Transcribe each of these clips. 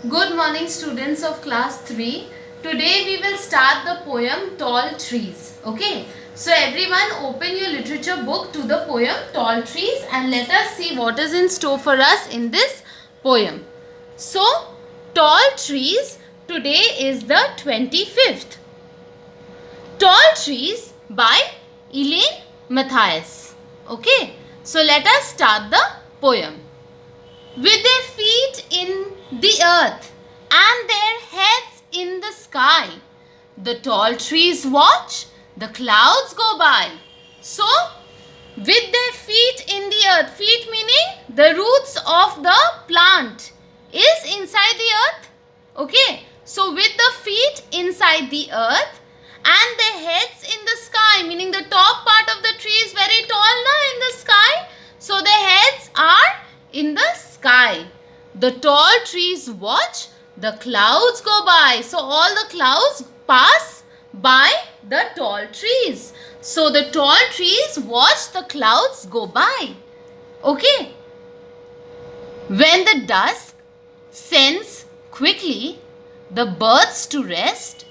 Good morning, students of class 3. Today we will start the poem Tall Trees. Okay. So everyone open your literature book to the poem Tall Trees and let us see what is in store for us in this poem. So Tall Trees, today is the 25th. Tall Trees by Elaine Mathias. Okay. So let us start the poem. With their feet in the earth and their heads in the sky, the tall trees watch the clouds go by. So, with their feet in the earth, feet meaning the roots of the plant is inside the earth. Okay, so with the feet inside the earth and their heads in the sky, meaning the top part of the tree is very tall now in the sky. So, their heads are in the sky. The tall trees watch the clouds go by. So all the clouds pass by the tall trees. So the tall trees watch the clouds go by. Okay. When the dusk sends quickly the birds to rest,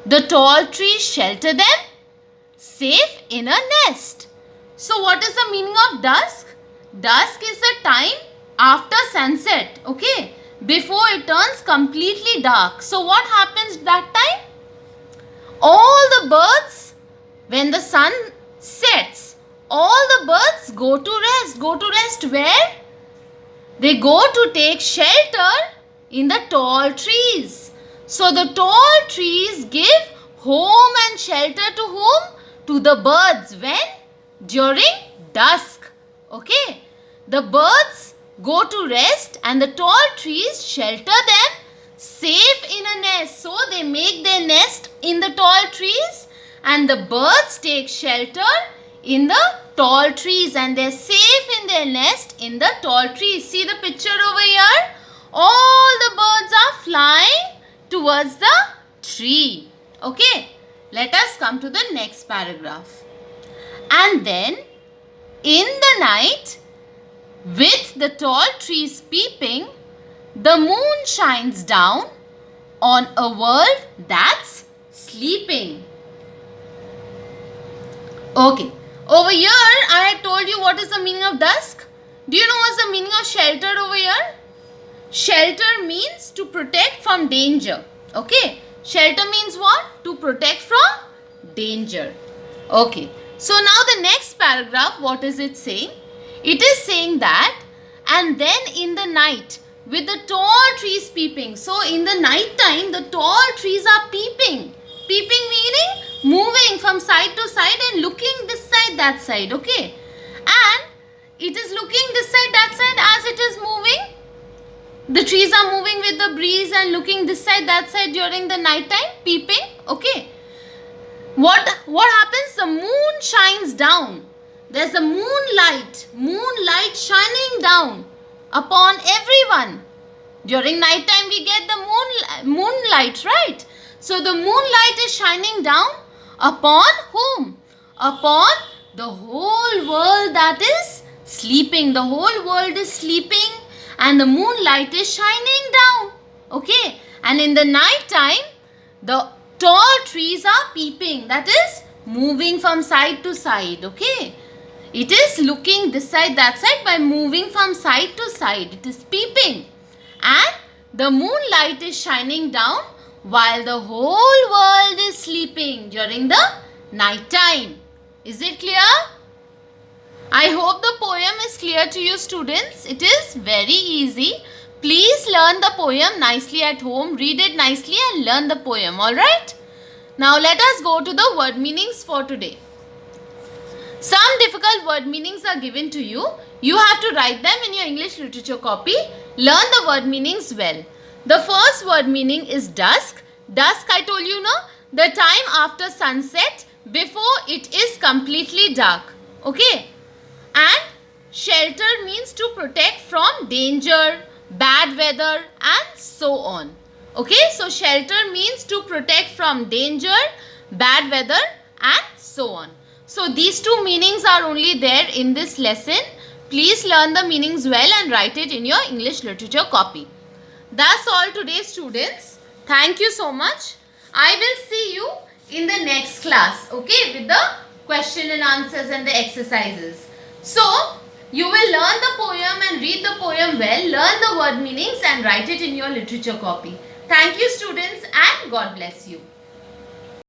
the tall trees shelter them safe in a nest. So what is the meaning of dusk? Dusk is the time after sunset, okay, before it turns completely dark. So what happens that time? All the birds, when the sun sets, all the birds go to rest. Go to rest where? They go to take shelter in the tall trees. So the tall trees give home and shelter to whom? To the birds. When? During dusk. Okay. The birds go to rest and the tall trees shelter them safe in a nest. So they make their nest in the tall trees and the birds take shelter in the tall trees and they're safe in their nest in the tall trees. See the picture over here? All the birds are flying towards the tree. Okay, let us come to the next paragraph. And then in the night, with the tall trees peeping, the moon shines down on a world that's sleeping. Okay, over here I had told you what is the meaning of dusk. Do you know what's the meaning of shelter over here? Shelter means to protect from danger. Okay, shelter means what? To protect from danger. Okay, so now the next paragraph, what is it saying? It is saying that, and then in the night, with the tall trees peeping. So in the night time, the tall trees are peeping. Peeping meaning moving from side to side and looking this side, that side. Okay. And it is looking this side, that side as it is moving. The trees are moving with the breeze and looking this side, that side during the night time, peeping. Okay. What happens? The moon shines down. There's a moonlight shining down upon everyone. During night time we get the moonlight, right? So the moonlight is shining down upon whom? Upon the whole world that is sleeping. The whole world is sleeping and the moonlight is shining down. Okay. And in the night time, the tall trees are peeping. That is moving from side to side. Okay. It is looking this side, that side by moving from side to side. It is peeping. And the moonlight is shining down while the whole world is sleeping during the night time. Is it clear? I hope the poem is clear to you, students. It is very easy. Please learn the poem nicely at home. Read it nicely and learn the poem. Alright? Now let us go to the word meanings for today. Some difficult word meanings are given to you. You have to write them in your English literature copy. Learn the word meanings well. The first word meaning is dusk. Dusk, I told you, no? The time after sunset before it is completely dark. Okay? And shelter means to protect from danger, bad weather and so on. Okay? So shelter means to protect from danger, bad weather and so on. So these two meanings are only there in this lesson. Please learn the meanings well and write it in your English literature copy. That's all today, students. Thank you so much. I will see you in the next class, okay, with the question and answers and the exercises. So, you will learn the poem and read the poem well, learn the word meanings and write it in your literature copy. Thank you, students, and God bless you.